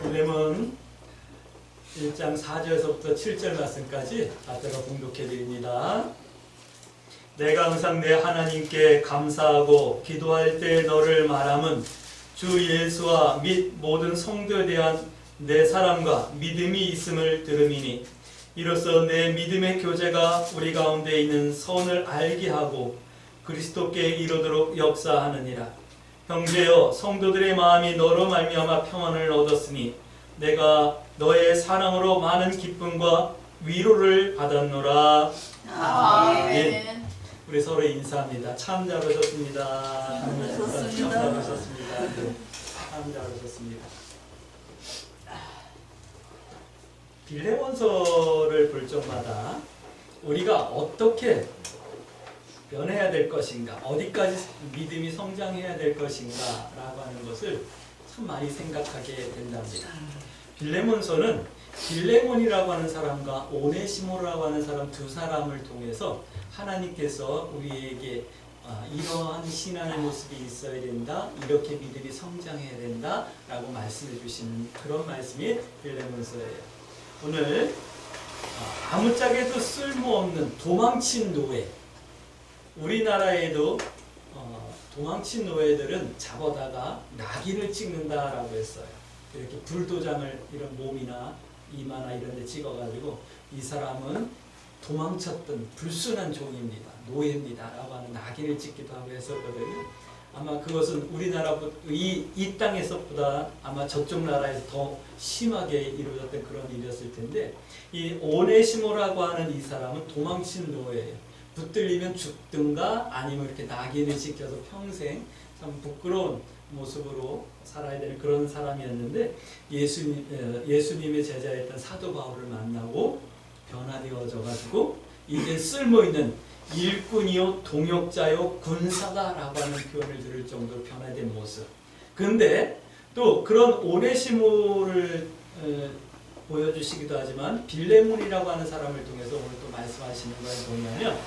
빌레몬 1장 4절에서부터 7절 말씀까지 받들어 봉독해 드립니다. 내가 항상 내 하나님께 감사하고 기도할 때 너를 말함은 주 예수와 및 모든 성도에 대한 내 사랑과 믿음이 있음을 들음이니 이로써 내 믿음의 교제가 우리 가운데 있는 선을 알게 하고 그리스도께 이르도록 역사하느니라. 형제여, 성도들의 마음이 너로 말미암아 평안을 얻었으니 내가 너의 사랑으로 많은 기쁨과 위로를 받았노라. 아멘. 우리 서로 인사합니다. 참 잘하셨습니다. 참 잘하셨습니다. 참 잘하셨습니다. 빌레몬서를 볼 적마다 우리가 어떻게 변해야 될 것인가, 어디까지 믿음이 성장해야 될 것인가 라고 하는 것을 참 많이 생각하게 된답니다. 빌레몬서는 빌레몬이라고 하는 사람과 오네시모라고 하는 사람 두 사람을 통해서 하나님께서 우리에게 이러한 신앙의 모습이 있어야 된다, 이렇게 믿음이 성장해야 된다 라고 말씀해 주시는 그런 말씀이 빌레몬서예요. 오늘 아무짝에도 쓸모없는 도망친 노예, 우리나라에도 도망친 노예들은 잡아다가 낙인을 찍는다라고 했어요. 이렇게 불도장을 이런 몸이나 이마나 이런 데 찍어가지고 이 사람은 도망쳤던 불순한 종입니다, 노예입니다 라고 하는 낙인을 찍기도 하고 했었거든요. 아마 그것은 우리나라 이 땅에서보다 아마 저쪽 나라에서 더 심하게 이루어졌던 그런 일이었을 텐데, 이 오네시모라고 하는 이 사람은 도망친 노예예요. 붙들리면 죽든가 아니면 이렇게 낙인을 찍혀서 평생 참 부끄러운 모습으로 살아야 되는 그런 사람이었는데, 예수님의 제자였던 사도 바울을 만나고 변화되어져 가지고 이제 쓸모있는 일꾼이요 동역자요 군사다라고 하는 표현을 들을 정도로 변화된 모습. 근데 또 그런 오네시모를 보여주시기도 하지만 빌레몬이라고 하는 사람을 통해서 오늘 또 말씀하시는 걸 보면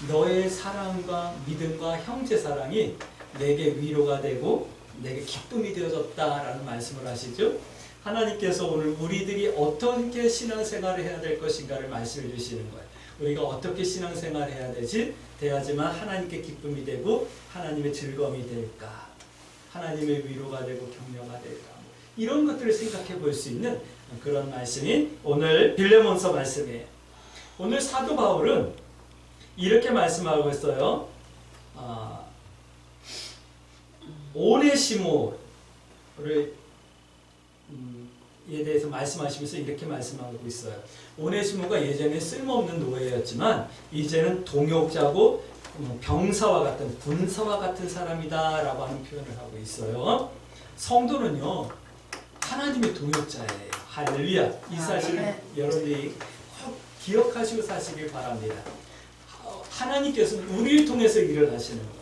너의 사랑과 믿음과 형제 사랑이 내게 위로가 되고 내게 기쁨이 되어졌다라는 말씀을 하시죠. 하나님께서 오늘 우리들이 어떻게 신앙생활을 해야 될 것인가를 말씀해 주시는 거예요. 우리가 어떻게 신앙생활을 해야 되지? 돼야지만 하나님께 기쁨이 되고 하나님의 즐거움이 될까? 하나님의 위로가 되고 격려가 될까? 이런 것들을 생각해 볼 수 있는 그런 말씀이 오늘 빌레몬서 말씀이에요. 오늘 사도 바울은 이렇게 말씀하고 있어요. 오네시모를 에 대해서 말씀하시면서 이렇게 말씀하고 있어요. 오네시모가 예전에 쓸모없는 노예였지만 이제는 동역자고 병사와 같은 군사와 같은 사람이다 라고 하는 표현을 하고 있어요. 성도는요 하나님의 동역자예요. 할렐루야. 이 사실을 여러분들이 꼭 기억하시고 사시길 바랍니다. 하나님께서는 우리를 통해서 일을 하시는 거예요.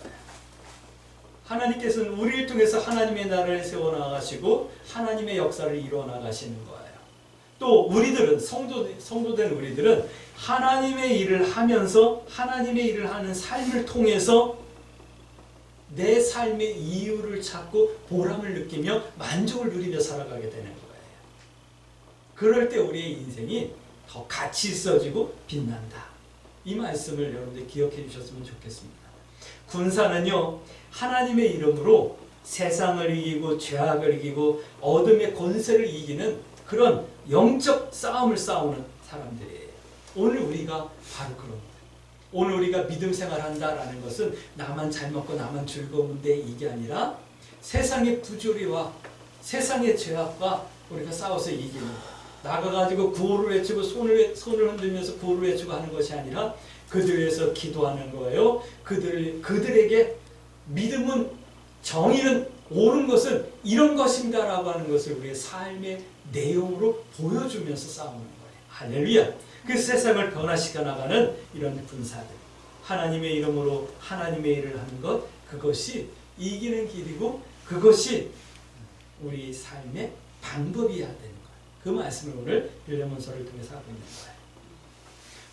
하나님께서는 우리를 통해서 하나님의 나라를 세워나가시고 하나님의 역사를 이루어나가시는 거예요. 또 우리들은 성도된 우리들은 하나님의 일을 하면서 하나님의 일을 하는 삶을 통해서 내 삶의 이유를 찾고 보람을 느끼며 만족을 누리며 살아가게 되는 거예요. 그럴 때 우리의 인생이 더 가치 있어지고 빛난다. 이 말씀을 여러분들 기억해 주셨으면 좋겠습니다. 군사는요 하나님의 이름으로 세상을 이기고 죄악을 이기고 어둠의 권세를 이기는 그런 영적 싸움을 싸우는 사람들이에요. 오늘 우리가 바로 그런 거예요. 오늘 우리가 믿음 생활한다라는 것은 나만 잘 먹고 나만 즐거운데 이게 아니라 세상의 부조리와 세상의 죄악과 우리가 싸워서 이기는 거예요. 나가가지고 구호를 외치고 손을 흔들면서 구호를 외치고 하는 것이 아니라 그들 위해서 기도하는 거예요. 그들에게 믿음은, 정의는, 옳은 것은 이런 것인가 라고 하는 것을 우리의 삶의 내용으로 보여주면서 싸우는 거예요. 할렐루야. 그 세상을 변화시켜 나가는 이런 군사들, 하나님의 이름으로 하나님의 일을 하는 것, 그것이 이기는 길이고 그것이 우리 삶의 방법이어야 되는 거예요. 그 말씀을 오늘 빌레몬서를 통해서 하고 있는 거예요.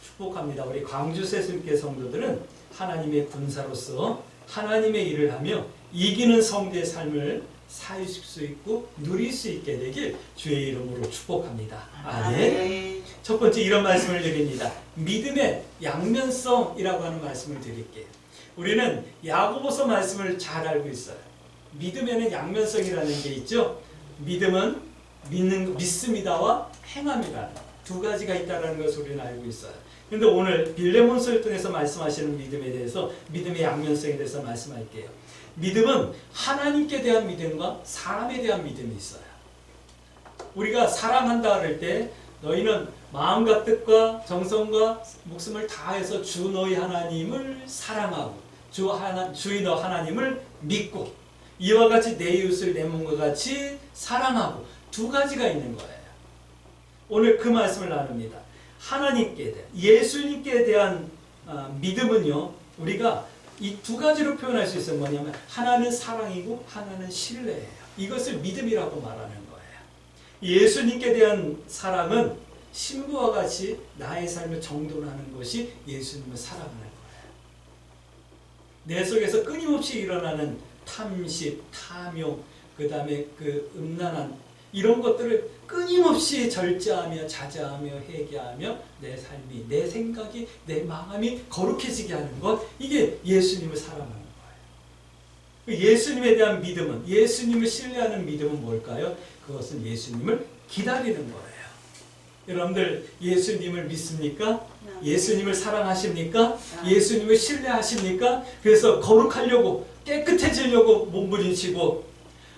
축복합니다. 우리 광주 세순교회 성도들은 하나님의 군사로서 하나님의 일을 하며 이기는 성도의 삶을 사실 수 있고 누릴 수 있게 되길 주의 이름으로 축복합니다. 아멘. 아멘. 첫 번째 이런 말씀을 드립니다. 믿음의 양면성이라고 하는 말씀을 드릴게요. 우리는 야고보서 말씀을 잘 알고 있어요. 믿음에는 양면성이라는 게 있죠. 믿음은 믿습니다와 행함이라는 두 가지가 있다는 것을 우리는 알고 있어요. 그런데 오늘 빌레몬서를 통해서 말씀하시는 믿음에 대해서, 믿음의 양면성에 대해서 말씀할게요. 믿음은 하나님께 대한 믿음과 사람에 대한 믿음이 있어요. 우리가 사랑한다 그럴 때 너희는 마음과 뜻과 정성과 목숨을 다해서 주 너희 하나님을 사랑하고 주의 너 하나님을 믿고 이와 같이 내 이웃을 내 몸과 같이 사랑하고 두 가지가 있는 거예요. 오늘 그 말씀을 나눕니다. 하나님께 대한, 예수님께 대한 믿음은요, 우리가 이 두 가지로 표현할 수 있어요. 뭐냐면 하나는 사랑이고 하나는 신뢰예요. 이것을 믿음이라고 말하는 거예요. 예수님께 대한 사랑은 신부와 같이 나의 삶을 정돈하는 것이 예수님을 사랑하는 거예요. 내 속에서 끊임없이 일어나는 탐심, 탐욕, 그 다음에 그 음란한 이런 것들을 끊임없이 절제하며 자제하며 회개하며 내 삶이, 내 생각이, 내 마음이 거룩해지게 하는 것, 이게 예수님을 사랑하는 거예요. 예수님에 대한 믿음은, 예수님을 신뢰하는 믿음은 뭘까요? 그것은 예수님을 기다리는 거예요. 여러분들 예수님을 믿습니까? 예수님을 사랑하십니까? 예수님을 신뢰하십니까? 그래서 거룩하려고, 깨끗해지려고 몸부림치고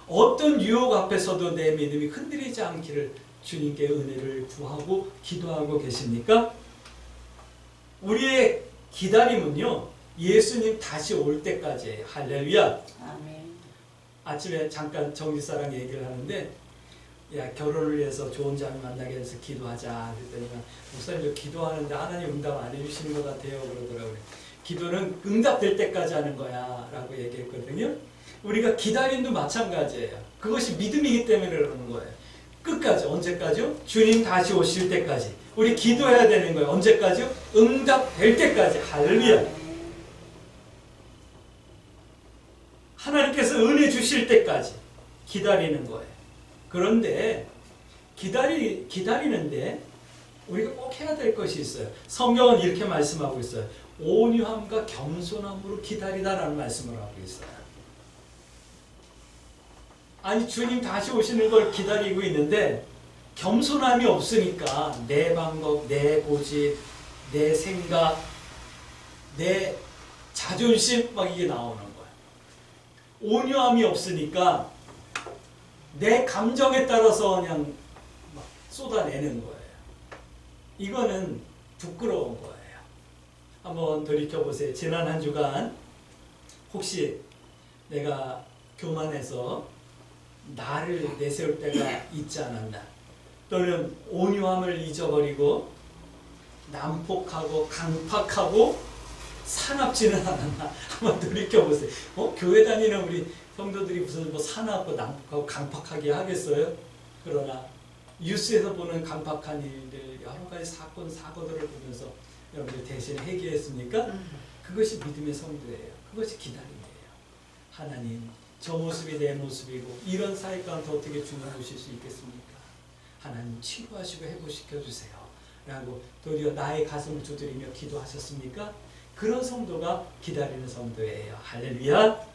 어떤 유혹 앞에서도 내 믿음이 흔들리지 않기를 주님께 은혜를 구하고 기도하고 계십니까? 우리의 기다림은요, 예수님 다시 올 때까지예요. 할렐루야. 아멘. 아침에 잠깐 정지사랑 얘기를 하는데, 야, 결혼을 위해서 좋은 자를 만나게 해서 기도하자 그랬더니, 목사님 저 기도하는데 하나님 응답 안 해주시는 것 같아요 그러더라고요. 기도는 응답될 때까지 하는 거야 라고 얘기했거든요. 우리가 기다림도 마찬가지예요. 그것이 믿음이기 때문에 그러는 거예요. 끝까지. 언제까지요? 주님 다시 오실 때까지 우리 기도해야 되는 거예요. 언제까지요? 응답될 때까지. 할렐루야. 하나님께서 은혜 주실 때까지 기다리는 거예요. 그런데 기다리는데 우리가 꼭 해야 될 것이 있어요. 성경은 이렇게 말씀하고 있어요. 온유함과 겸손함으로 기다리다라는 말씀을 하고 있어요. 아니, 주님 다시 오시는 걸 기다리고 있는데 겸손함이 없으니까 내 방법, 내 고집, 내 생각, 내 자존심 막 이게 나오는 거예요. 온유함이 없으니까 내 감정에 따라서 그냥 막 쏟아내는 거예요. 이거는 부끄러운 거예요. 한번 돌이켜보세요. 지난 한 주간 혹시 내가 교만해서 나를 내세울 때가 있지 않았나? 또는 온유함을 잊어버리고 난폭하고 강팍하고 사납지는 않았나? 한번 돌이켜보세요. 교회 다니는 우리 성도들이 무슨 뭐 사납고 난폭하고 강팍하게 하겠어요? 그러나 뉴스에서 보는 강팍한 일들, 여러 가지 사건, 사고들을 보면서 여러분들 대신 회개했습니까? 그것이 믿음의 성도예요. 그것이 기다림이에요. 하나님, 저 모습이 내 모습이고 이런 사이 가운데 어떻게 주님 오실 수 있겠습니까? 하나님 치료하시고 회복시켜 주세요 라고 도리어 나의 가슴을 두드리며 기도하셨습니까? 그런 성도가 기다리는 성도예요. 할렐루야.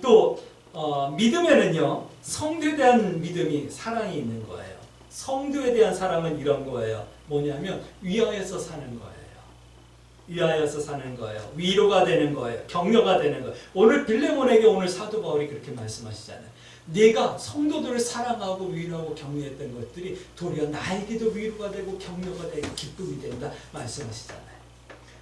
또 믿음에는요, 성도에 대한 믿음이, 사랑이 있는 거예요. 성도에 대한 사랑은 이런 거예요. 뭐냐면 위하여서 사는 거예요. 위하여서 사는 거예요. 위로가 되는 거예요. 격려가 되는 거예요. 오늘 빌레몬에게 오늘 사도 바울이 그렇게 말씀하시잖아요. 네가 성도들을 사랑하고 위로하고 격려했던 것들이 도리어 나에게도 위로가 되고 격려가 되고 기쁨이 된다 말씀하시잖아요.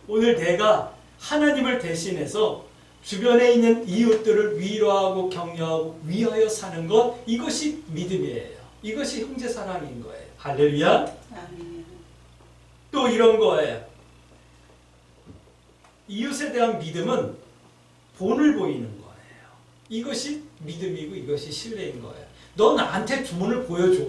오늘 내가 하나님을 대신해서 주변에 있는 이웃들을 위로하고 격려하고 위하여 사는 것, 이것이 믿음이에요. 이것이 형제사랑인 거예요. 할렐루야. 또 이런 거예요. 이웃에 대한 믿음은 본을 보이는 거예요. 이것이 믿음이고 이것이 신뢰인 거예요. 너 나한테 본을 보여줘.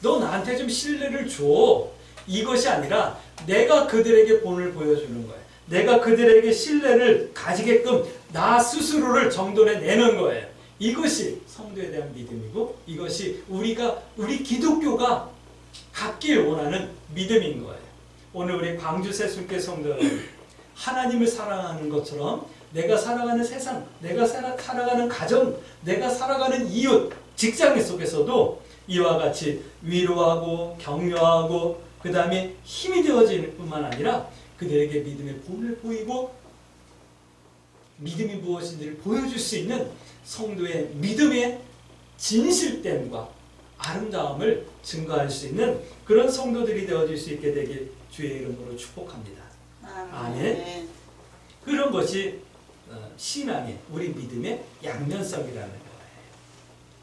너 나한테 좀 신뢰를 줘. 이것이 아니라 내가 그들에게 본을 보여주는 거예요. 내가 그들에게 신뢰를 가지게끔 나 스스로를 정돈해 내는 거예요. 이것이 성도에 대한 믿음이고 이것이 우리 기독교가 갖길 원하는 믿음인 거예요. 오늘 우리 광주 새순교 성도 하나님을 사랑하는 것처럼 내가 살아가는 세상, 내가 살아가는 가정, 내가 살아가는 이웃, 직장 속에서도 이와 같이 위로하고 격려하고 그 다음에 힘이 되어질 뿐만 아니라 그들에게 믿음의 본을 보이고 믿음이 무엇인지를 보여줄 수 있는 성도의 믿음의 진실됨과 아름다움을 증거할 수 있는 그런 성도들이 되어질 수 있게 되길 주의 이름으로 축복합니다. 아멘. 그런 것이 신앙의 우리 믿음의 양면성이라는 거예요.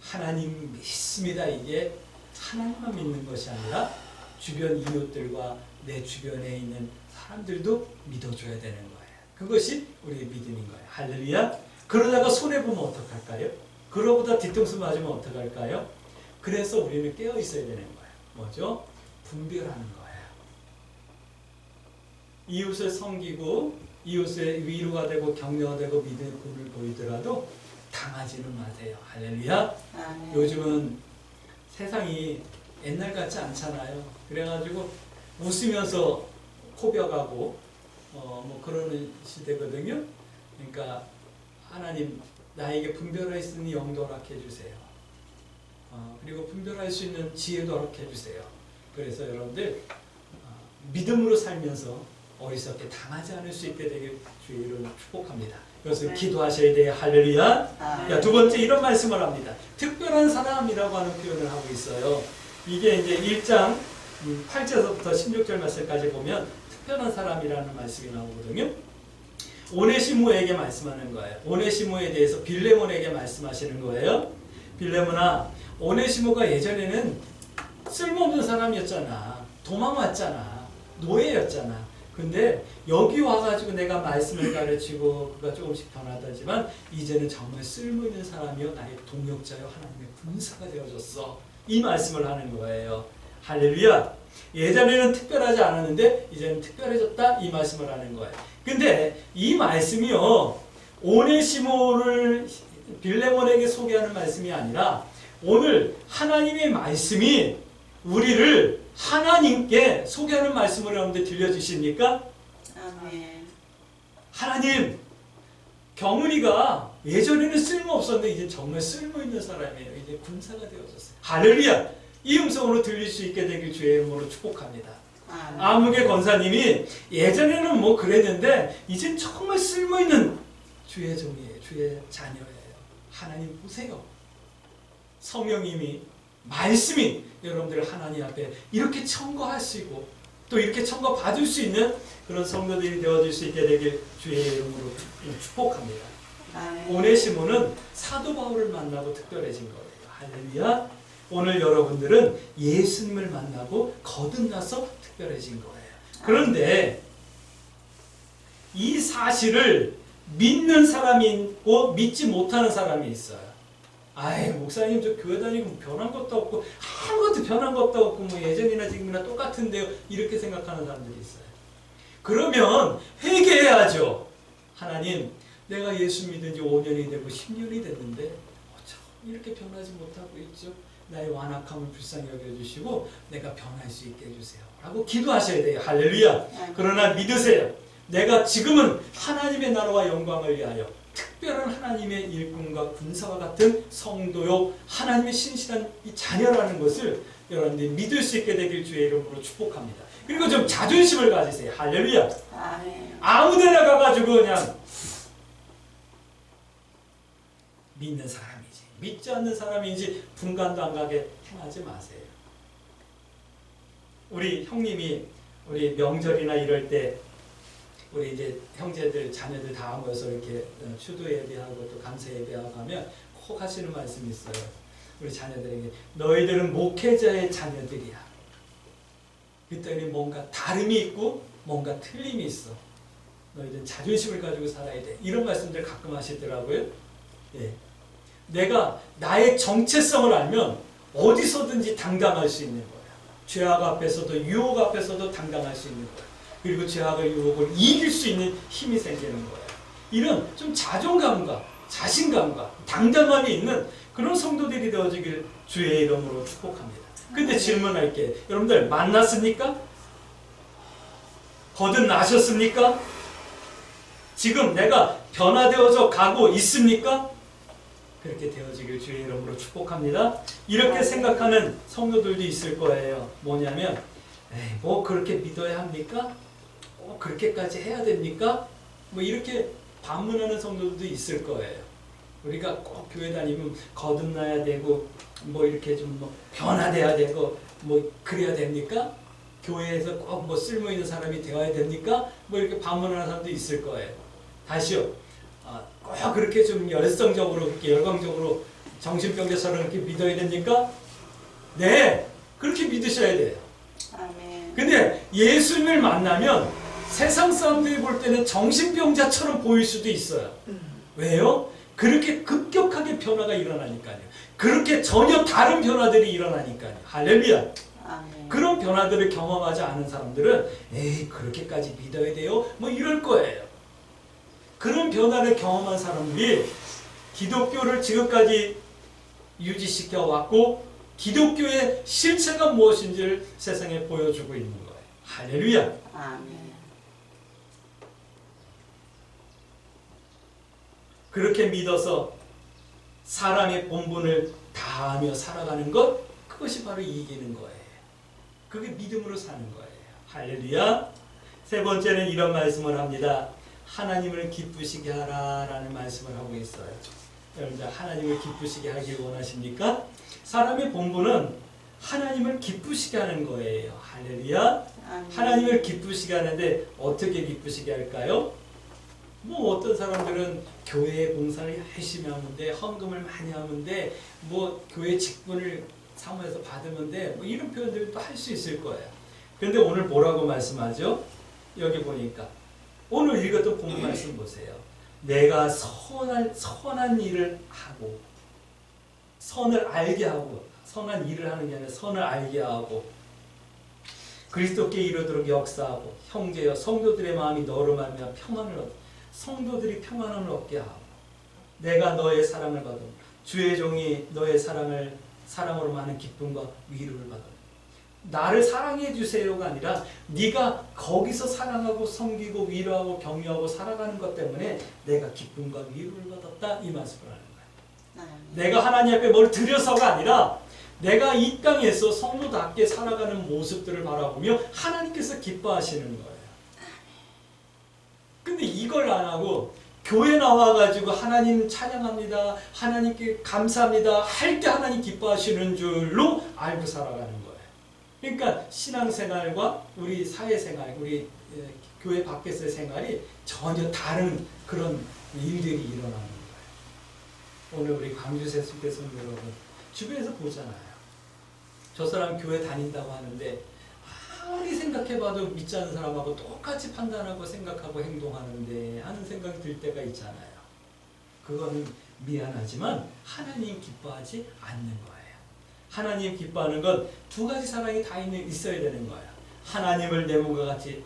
하나님 믿습니다. 이게 하나님만 믿는 것이 아니라 주변 이웃들과 내 주변에 있는 사람들도 믿어줘야 되는 거예요. 그것이 우리의 믿음인 거예요. 할렐루야. 그러다가 손해보면 어떡할까요? 그러고다 뒤통수 맞으면 어떡할까요? 그래서 우리는 깨어 있어야 되는 거예요. 뭐죠? 분별하는 거예요. 이웃을 섬기고 이웃의 위로가 되고 격려가 되고 믿음의 본을 보이더라도 당하지는 마세요. 할렐루야. 요즘은 세상이 옛날 같지 않잖아요. 그래가지고 웃으면서 코벼가고 뭐 그러는 시대거든요. 그러니까 하나님 나에게 분별할 수 있는 영도 허락해 주세요. 그리고 분별할 수 있는 지혜도 허락해 주세요. 그래서 여러분들 믿음으로 살면서 어리석게 당하지 않을 수 있게 되길 주의 이름으로 축복합니다. 그래서 기도하셔야 돼요. 할렐루야. 두 번째 이런 말씀을 합니다. 특별한 사람이라고 하는 표현을 하고 있어요. 이게 이제 1장 8절부터 16절 말씀까지 보면 특별한 사람이라는 말씀이 나오거든요. 오네시모에게 말씀하는 거예요. 오네시모에 대해서 빌레몬에게 말씀하시는 거예요. 빌레몬아, 오네시모가 예전에는 쓸모없는 사람이었잖아. 도망왔잖아. 노예였잖아. 근데 여기 와가지고 내가 말씀을 가르치고 그가 조금씩 변하다지만 이제는 정말 쓸모있는 사람이요 나의 동역자요 하나님의 군사가 되어졌어. 이 말씀을 하는 거예요. 할렐루야. 예전에는 특별하지 않았는데 이제는 특별해졌다. 이 말씀을 하는 거예요. 근데 이 말씀이요 오네시모를 빌레몬에게 소개하는 말씀이 아니라 오늘 하나님의 말씀이 우리를 하나님께 소개하는 말씀을 여러분들 들려주십니까? 아멘. 하나님, 경은이가 예전에는 쓸모없었는데 이제 정말 쓸모있는 사람이에요. 이제 군사가 되어졌어요. 할렐루야! 이 음성으로 들릴 수 있게 되길 주의 이름으로 축복합니다. 아무개 권사님이 예전에는 뭐 그랬는데 이젠 정말 쓸모있는 주의 종이에요. 주의 자녀예요. 하나님 보세요. 성령님이 말씀이 여러분들 하나님 앞에 이렇게 청거하시고 또 이렇게 청거 받을 수 있는 그런 성도들이 되어질 수 있게 되길 주의 이름으로 축복합니다. 오네시모는 사도 바울을 만나고 특별해진 거예요. 할렐루야. 오늘 여러분들은 예수님을 만나고 거듭나서 특별해진 거예요. 그런데 이 사실을 믿는 사람이 있고 믿지 못하는 사람이 있어요. 아이 목사님 저 교회 다니고 변한 것도 없고 아무것도 변한 것도 없고 뭐 예전이나 지금이나 똑같은데요. 이렇게 생각하는 사람들이 있어요. 그러면 회개해야죠. 하나님 내가 예수 믿은 지 5년이 되고 10년이 됐는데 어쩜 이렇게 변하지 못하고 있죠. 나의 완악함을 불쌍히 여겨주시고 내가 변할 수 있게 해주세요. 라고 기도하셔야 돼요. 할렐루야. 그러나 믿으세요. 내가 지금은 하나님의 나라와 영광을 위하여 특별한 하나님의 일꾼과 군사와 같은 성도요 하나님의 신실한 이 자녀라는 것을 여러분들이 믿을 수 있게 되길 주의 이름으로 축복합니다. 그리고 좀 자존심을 가지세요. 할렐루야. 아무데나 가가지고 그냥 믿는 사람이지 믿지 않는 사람인지 분간도 안 가게 행하지 마세요. 우리 형님이 우리 명절이나 이럴 때 우리 이제 형제들, 자녀들 다 모여서 이렇게 추도 예배하고 또 감사 예배하고 하면 꼭 하시는 말씀이 있어요. 우리 자녀들에게 너희들은 목회자의 자녀들이야. 그랬더니 뭔가 다름이 있고 뭔가 틀림이 있어. 너희들은 자존심을 가지고 살아야 돼. 이런 말씀들 가끔 하시더라고요. 예. 내가 나의 정체성을 알면 어디서든지 당당할 수 있는 거야. 죄악 앞에서도 유혹 앞에서도 당당할 수 있는 거야. 그리고 죄악을 유혹을 이길 수 있는 힘이 생기는 거예요. 이런 좀 자존감과 자신감과 당당함이 있는 그런 성도들이 되어지길 주의 이름으로 축복합니다. 근데 질문할게, 여러분들 만났습니까? 거듭나셨습니까? 지금 내가 변화되어져 가고 있습니까? 그렇게 되어지길 주의 이름으로 축복합니다. 이렇게 생각하는 성도들도 있을 거예요. 뭐냐면 에이, 뭐 그렇게 믿어야 합니까? 그렇게까지 해야 됩니까? 뭐 이렇게 반문하는 성도들도 있을 거예요. 우리가 꼭 교회 다니면 거듭나야 되고 뭐 이렇게 좀 뭐 변화돼야 되고 뭐 그래야 됩니까? 교회에서 꼭 뭐 쓸모 있는 사람이 되어야 됩니까? 뭐 이렇게 반문하는 사람도 있을 거예요. 다시요. 꼭 그렇게 좀 열성적으로 그렇게 열광적으로 정신병자처럼 그렇게 믿어야 됩니까? 네, 그렇게 믿으셔야 돼요. 아멘. 근데 예수님을 만나면 세상 사람들이 볼 때는 정신병자처럼 보일 수도 있어요. 왜요? 그렇게 급격하게 변화가 일어나니까요. 그렇게 전혀 다른 변화들이 일어나니까요. 할렐루야. 아멘. 그런 변화들을 경험하지 않은 사람들은 에이 그렇게까지 믿어야 돼요? 뭐 이럴 거예요. 그런 변화를 경험한 사람들이 기독교를 지금까지 유지시켜 왔고 기독교의 실체가 무엇인지를 세상에 보여주고 있는 거예요. 할렐루야. 아멘. 그렇게 믿어서 사람의 본분을 다하며 살아가는 것, 그것이 바로 이기는 거예요. 그게 믿음으로 사는 거예요. 할렐루야. 세 번째는 이런 말씀을 합니다. 하나님을 기쁘시게 하라 라는 말씀을 하고 있어요. 여러분들 하나님을 기쁘시게 하길 원하십니까? 사람의 본분은 하나님을 기쁘시게 하는 거예요. 할렐루야. 아멘. 하나님을 기쁘시게 하는데 어떻게 기쁘시게 할까요? 뭐 어떤 사람들은 교회 봉사를 열심히 하면 돼, 헌금을 많이 하면 돼, 뭐 교회 직분을 사모해서 받으면 돼, 뭐 이런 표현들도 할 수 있을 거예요. 그런데 오늘 뭐라고 말씀하죠? 여기 보니까 오늘 읽었던 본문 말씀 보세요. 내가 선한 일을 하고 선을 알게 하고 선한 일을 하는 게 아니라 선을 알게 하고 그리스도께 이르도록 역사하고 형제여 성도들의 마음이 너로 말미암아 평안을 얻고 성도들이 평안을 얻게 하고 내가 너의 사랑을 받아 주의 종이 너의 사랑으로 많은 기쁨과 위로를 받아 나를 사랑해 주세요가 아니라 네가 거기서 사랑하고 섬기고 위로하고 격려하고 살아가는 것 때문에 내가 기쁨과 위로를 받았다 이 말씀을 하는 거예요. 내가 하나님 앞에 뭘 드려서가 아니라 내가 이 땅에서 성도답게 살아가는 모습들을 바라보며 하나님께서 기뻐하시는 거예요. 근데 이걸 안 하고 교회 나와가지고 하나님 찬양합니다. 하나님께 감사합니다. 할 때 하나님 기뻐하시는 줄로 알고 살아가는 거예요. 그러니까 신앙생활과 우리 사회생활, 우리 교회 밖에서의 생활이 전혀 다른 그런 일들이 일어나는 거예요. 오늘 우리 광주세습교 성도 여러분 주변에서 보잖아요. 저 사람 교회 다닌다고 하는데 아무리 생각해봐도 믿지 않는 사람하고 똑같이 판단하고 생각하고 행동하는데 하는 생각이 들 때가 있잖아요. 그거는 미안하지만 하나님 기뻐하지 않는 거예요. 하나님 기뻐하는 건 두 가지 사랑이 다 있어야 되는 거예요. 하나님을 내 몸과 같이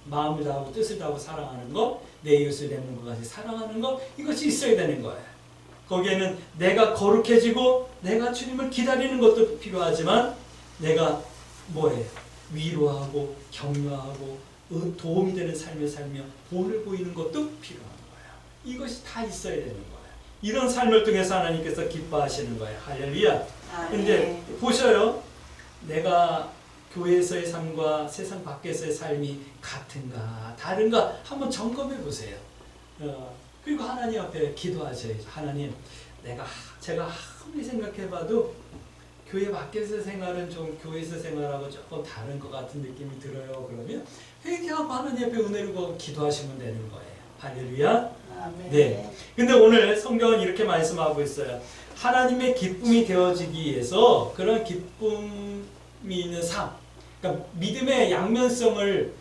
마음을 다하고 뜻을 다하고 사랑하는 것, 내 이웃을 내 몸과 같이 사랑하는 것, 이것이 있어야 되는 거예요. 거기에는 내가 거룩해지고 내가 주님을 기다리는 것도 필요하지만 내가 뭐예요? 위로하고 격려하고 도움이 되는 삶을 살며 보를 보이는 것도 필요한 거예요. 이것이 다 있어야 되는 거예요. 이런 삶을 통해서 하나님께서 기뻐하시는 거예요. 할렐루야. 근데 보셔요. 내가 교회에서의 삶과 세상 밖에서의 삶이 같은가 다른가 한번 점검해 보세요. 그리고 하나님 앞에 기도하셔야죠. 하나님, 제가 아무리 생각해봐도 교회 밖에서 생활은 좀 교회에서 생활하고 조금 다른 것 같은 느낌이 들어요. 그러면 회개하고 하나님 앞에 은혜를 구하고 기도하시면 되는 거예요. 할렐루야. 아멘. 네. 근데 오늘 성경은 이렇게 말씀하고 있어요. 하나님의 기쁨이 되어지기 위해서 그런 기쁨이 있는 삶, 그러니까 믿음의 양면성을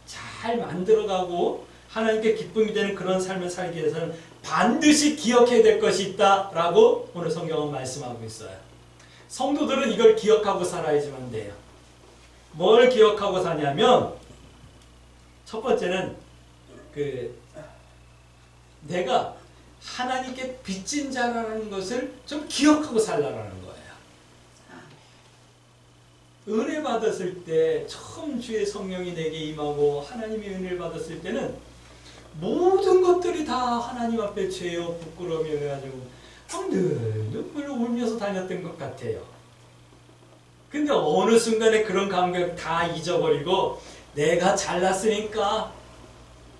잘 만들어가고 하나님께 기쁨이 되는 그런 삶을 살기 위해서는 반드시 기억해야 될 것이 있다라고 오늘 성경은 말씀하고 있어요. 성도들은 이걸 기억하고 살아야지만 돼요. 뭘 기억하고 사냐면 첫 번째는 내가 하나님께 빚진 자라는 것을 좀 기억하고 살라라는 거예요. 은혜 받았을 때 처음 주의 성령이 내게 임하고 하나님의 은혜를 받았을 때는 모든 것들이 다 하나님 앞에 죄요 부끄러움이 해가지고 늘 눈물을 울면서 다녔던 것 같아요. 근데 어느 순간에 그런 감격 다 잊어버리고 내가 잘났으니까,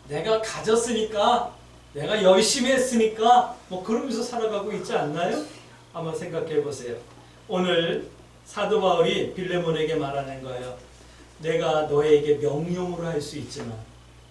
내가 가졌으니까, 내가 열심히 했으니까 뭐 그러면서 살아가고 있지 않나요? 한번 생각해 보세요. 오늘 사도 바울이 빌레몬에게 말하는 거예요. 내가 너에게 명령으로 할 수 있지만,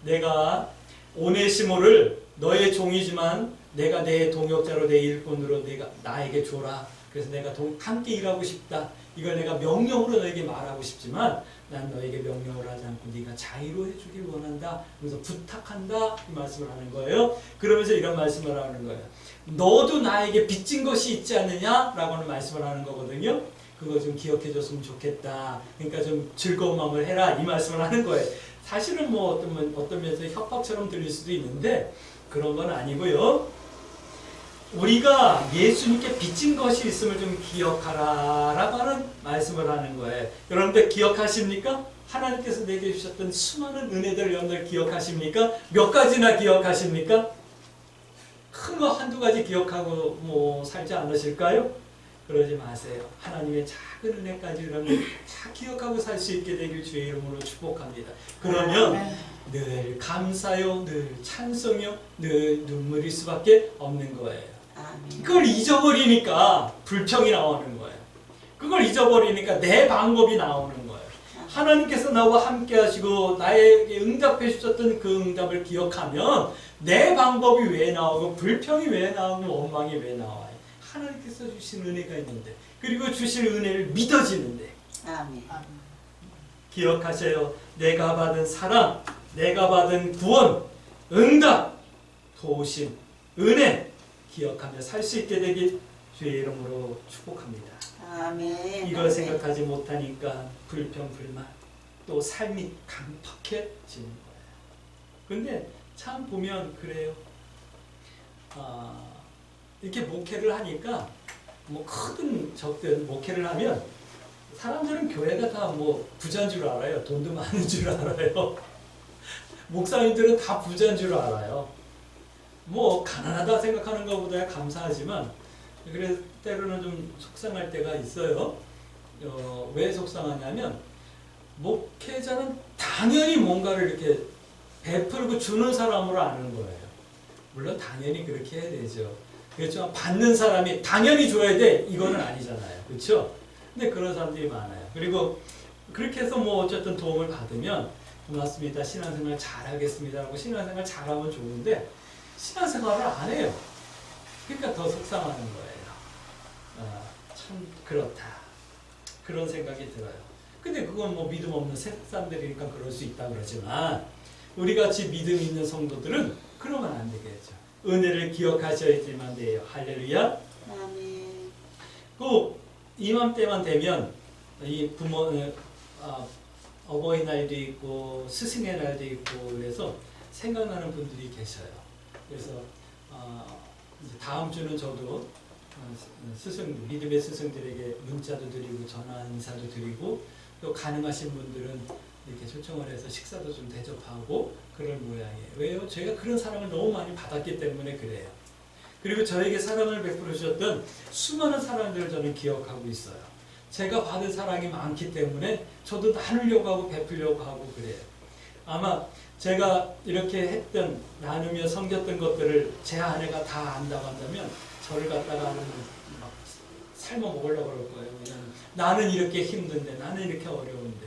내가 오네시모를 너의 종이지만 내가 내 동역자로 내 일꾼으로 내가 나에게 줘라. 그래서 내가 함께 일하고 싶다. 이걸 내가 명령으로 너에게 말하고 싶지만 난 너에게 명령을 하지 않고 네가 자유로 해주길 원한다. 그래서 부탁한다. 이 말씀을 하는 거예요. 그러면서 이런 말씀을 하는 거예요. 너도 나에게 빚진 것이 있지 않느냐? 라고는 말씀을 하는 거거든요. 그거 좀 기억해 줬으면 좋겠다. 그러니까 좀 즐거운 마음을 해라. 이 말씀을 하는 거예요. 사실은 뭐 어떤 면에서 협박처럼 들릴 수도 있는데 그런 건 아니고요. 우리가 예수님께 빚진 것이 있음을 좀 기억하라 라고 하는 말씀을 하는 거예요. 여러분들 기억하십니까? 하나님께서 내게 주셨던 수많은 은혜들을 여러분들 기억하십니까? 몇 가지나 기억하십니까? 큰 거 한두 가지 기억하고 뭐 살지 않으실까요? 그러지 마세요. 하나님의 작은 은혜까지 여러분 다 기억하고 살 수 있게 되길 주의 이름으로 축복합니다. 그러면 늘 감사요, 늘 찬송요, 늘 눈물일 수밖에 없는 거예요. 그걸 잊어버리니까 불평이 나오는 거예요. 그걸 잊어버리니까 내 방법이 나오는 거예요. 하나님께서 나와 함께 하시고 나에게 응답해 주셨던 그 응답을 기억하면 내 방법이 왜 나오고 불평이 왜 나오고 원망이 왜 나와요. 하나님께서 주신 은혜가 있는데, 그리고 주실 은혜를 믿어지는데. 아멘. 기억하세요. 내가 받은 사랑, 내가 받은 구원, 응답, 도우심, 은혜 기억하며 살 수 있게 되길 주의 이름으로 축복합니다. 아멘. 이걸 생각하지 못하니까 불평, 불만, 또 삶이 강팍해지는 거예요. 근데 참 보면 그래요. 이렇게 목회를 하니까 뭐 크든 적든 목회를 하면 사람들은 교회가 다 뭐 부자인 줄 알아요. 돈도 많은 줄 알아요. 목사님들은 다 부자인 줄 알아요. 뭐 가난하다 생각하는 것보다 감사하지만 그래서 때로는 좀 속상할 때가 있어요. 왜 속상하냐면 목회자는 당연히 뭔가를 이렇게 베풀고 주는 사람으로 아는 거예요. 물론 당연히 그렇게 해야 되죠. 그렇지만 받는 사람이 당연히 줘야 돼 이거는 아니잖아요. 그렇죠? 근데 그런 사람들이 많아요. 그리고 그렇게 해서 뭐 어쨌든 도움을 받으면 고맙습니다. 신앙생활 잘하겠습니다 하고 신앙생활 잘하면 좋은데 신앙생활을 안 해요. 그러니까 더 속상하는 거예요. 참 그렇다. 그런 생각이 들어요. 근데 그건 뭐 믿음 없는 사람들이니까 그럴 수 있다 그러지만 우리같이 믿음 있는 성도들은 그러면 안 되겠죠. 은혜를 기억하셔야지만 돼요. 할렐루야. 아멘. 그 이맘때만 되면 이 부모 어버이날도 있고 스승의 날도 있고 그래서 생각나는 분들이 계셔요. 그래서 이제 다음 주는 저도 믿음의 스승들에게 문자도 드리고 전화 인사도 드리고 또 가능하신 분들은 이렇게 초청을 해서 식사도 좀 대접하고 그럴 모양이에요. 왜요? 저희가 그런 사랑을 너무 많이 받았기 때문에 그래요. 그리고 저에게 사랑을 베풀어 주셨던 수많은 사랑들을 저는 기억하고 있어요. 제가 받은 사랑이 많기 때문에 저도 나누려고 하고 베풀려고 하고 그래요. 아마 제가 이렇게 했던 나누며 섬겼던 것들을 제 아내가 다 안다고 한다면 저를 갖다가 막 삶아 먹으려고 그럴 거예요. 왜냐하면 나는 이렇게 힘든데 나는 이렇게 어려운데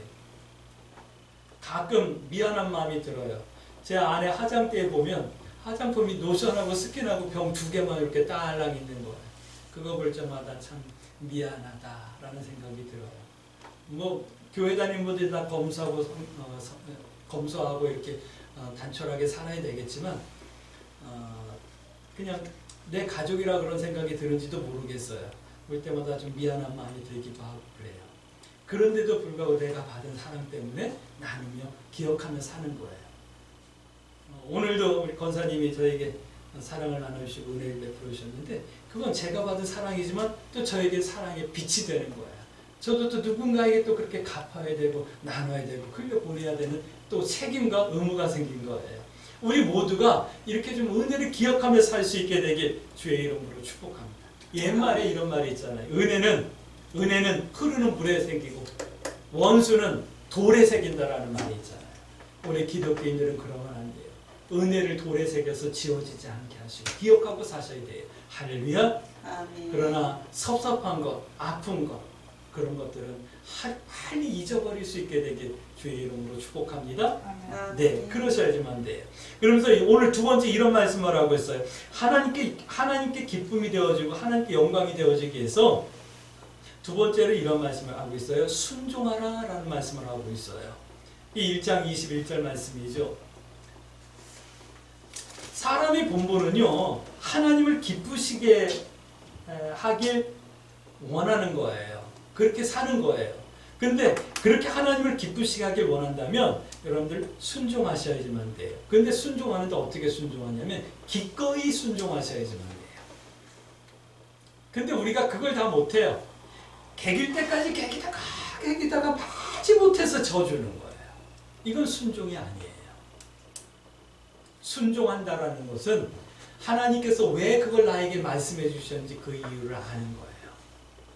가끔 미안한 마음이 들어요. 제 아내 화장대에 보면 화장품이 노션하고 스킨하고 병 2개만 이렇게 딸랑 있는 거예요. 그거 볼 때마다 참 미안하다라는 생각이 들어요. 뭐 교회 다니는 분들이 다 검소하고 이렇게 단촐하게 살아야 되겠지만 그냥 내 가족이라 그런 생각이 드는지도 모르겠어요. 볼 때마다 좀 미안한 마음이 들기도 하고 그래요. 그런데도 불구하고 내가 받은 사랑 때문에 나누며 기억하며 사는 거예요. 오늘도 우리 권사님이 저에게 사랑을 나누시고 은혜를 베풀어 주셨는데 그건 제가 받은 사랑이지만 또 저에게 사랑의 빛이 되는 거예요. 저도 또 누군가에게 또 그렇게 갚아야 되고 나눠야 되고 흘려보내야 되는 또 책임과 의무가 생긴 거예요. 우리 모두가 이렇게 좀 은혜를 기억하며 살 수 있게 되길 주의 이름으로 축복합니다. 옛말에 이런 말이 있잖아요. 은혜는 흐르는 물에 생기고 원수는 돌에 새긴다라는 말이 있잖아요. 우리 기독교인들은 그러면 안 돼요. 은혜를 돌에 새겨서 지워지지 않게 하시고 기억하고 사셔야 돼요. 할렐루야. 아멘. 그러나 섭섭한 것, 아픈 것 그런 것들은 빨리 잊어버릴 수 있게 되길 주의 이름으로 축복합니다. 아멘. 네, 그러셔야지만 돼요. 그러면서 오늘 두 번째 이런 말씀을 하고 있어요. 하나님께 기쁨이 되어지고 하나님께 영광이 되어지기 위해서 두 번째로 이런 말씀을 하고 있어요. 순종하라 라는 말씀을 하고 있어요. 이 1장 21절 말씀이죠. 사람의 본분은요, 하나님을 기쁘시게 하길 원하는 거예요. 그렇게 사는 거예요. 근데 그렇게 하나님을 기쁘시게 하길 원한다면 여러분들 순종하셔야지만 돼요. 근데 순종하는데 어떻게 순종하냐면 기꺼이 순종하셔야지만 돼요. 근데 우리가 그걸 다 못해요. 개길 때까지 개기다가 마지 못해서 져주는 거예요. 이건 순종이 아니에요. 순종한다라는 것은 하나님께서 왜 그걸 나에게 말씀해 주셨는지 그 이유를 아는 거예요.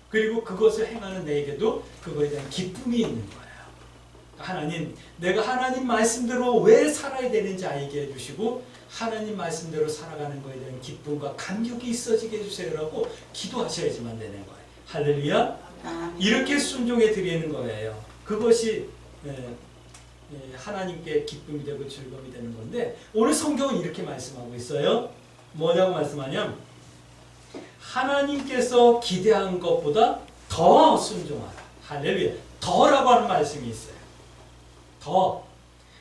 그리고 그것을 행하는 내게도 그거에 대한 기쁨이 있는 거예요. 하나님, 내가 하나님 말씀대로 왜 살아야 되는지 알게 해주시고 하나님 말씀대로 살아가는 것에 대한 기쁨과 감격이 있어지게 해주세요라고 기도하셔야지만 되는 거예요. 할렐루야. 이렇게 순종해 드리는 거예요. 그것이 하나님께 기쁨이 되고 즐거움이 되는 건데 오늘 성경은 이렇게 말씀하고 있어요. 뭐냐고 말씀하냐면 하나님께서 기대한 것보다 더 순종하라. 할렐루야. 더라고 하는 말씀이 있어요. 더.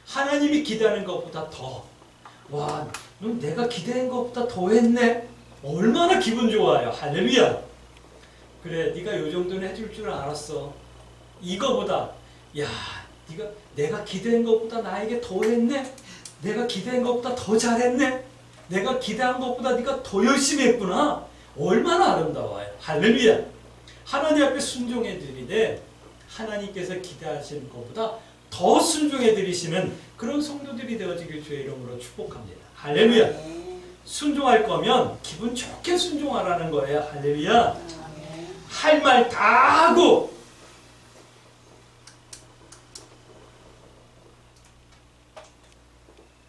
하나님이 기대하는 것보다 더. 와, 넌 내가 기대한 것보다 더 했네. 얼마나 기분 좋아요. 할렐루야. 그래, 네가 요 정도는 해줄 줄 알았어. 이거보다 야, 내가 기대한 것보다 나에게 더 했네. 내가 기대한 것보다 더 잘했네. 내가 기대한 것보다 네가 더 열심히 했구나. 얼마나 아름다워요. 할렐루야. 하나님 앞에 순종해 드리되 하나님께서 기대하시는 것보다 더 순종해 드리시는 그런 성도들이 되어지길 주의 이름으로 축복합니다. 할렐루야. 순종할 거면 기분 좋게 순종하라는 거예요. 할렐루야. 할 말 다 하고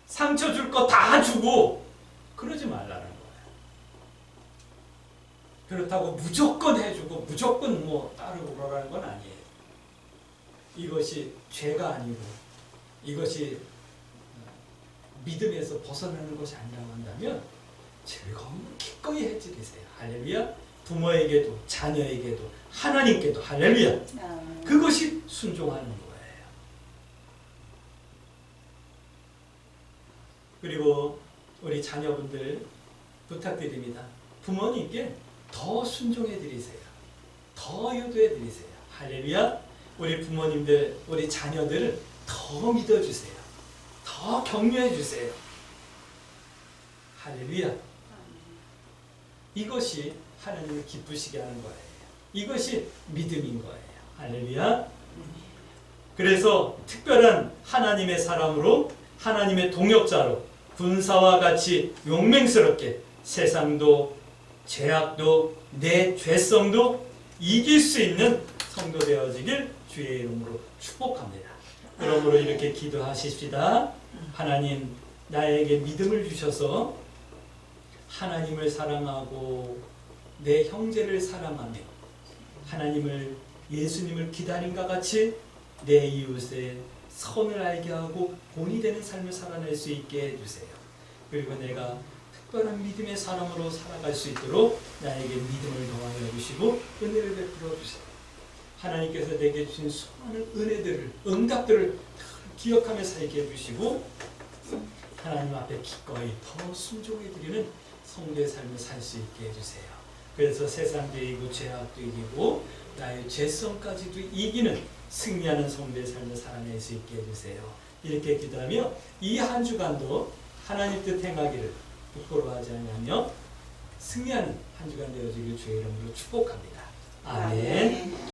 상처 줄 거 다 주고 그러지 말라는 거예요. 그렇다고 무조건 해주고 무조건 뭐 따르고 그러라는 건 아니에요. 이것이 죄가 아니고 이것이 믿음에서 벗어나는 것이 아니라고 한다면 즐거움을 기꺼이 해드리세요. 할렐루야. 부모에게도 자녀에게도 하나님께도 할렐루야. 그것이 순종하는 거예요. 그리고 우리 자녀분들 부탁드립니다. 부모님께 더 순종해 드리세요. 더 유도해 드리세요. 할렐루야. 우리 부모님들, 우리 자녀들을 더 믿어주세요. 더 격려해 주세요. 할렐루야. 이것이 하나님을 기쁘시게 하는 거예요. 이것이 믿음인 거예요. 할렐루야. 그래서 특별한 하나님의 사람으로 하나님의 동역자로 군사와 같이 용맹스럽게 세상도 죄악도 내 죄성도 이길 수 있는 성도 되어지길 주의 이름으로 축복합니다. 그러므로 이렇게 기도하십시다. 하나님, 나에게 믿음을 주셔서 하나님을 사랑하고 내 형제를 사랑하며 하나님을 예수님을 기다림과 같이 내 이웃의 선을 알게 하고 본이 되는 삶을 살아낼 수 있게 해주세요. 그리고 내가 특별한 믿음의 사람으로 살아갈 수 있도록 나에게 믿음을 더하여 주시고 은혜를 베풀어 주세요. 하나님께서 내게 주신 수많은 은혜들을, 응답들을 기억하며 살게 해주시고 하나님 앞에 기꺼이 더 순종해 드리는 성도의 삶을 살 수 있게 해주세요. 그래서 세상도 이기고 죄악도 이기고 나의 죄성까지도 이기는 승리하는 성도의 삶을 살아낼 수 있게 해주세요. 이렇게 기도하며 이 한 주간도 하나님 뜻 행하기를 부끄러워하지 아니하며 승리하는 한 주간 되어지길 주의 이름으로 축복합니다. 아멘.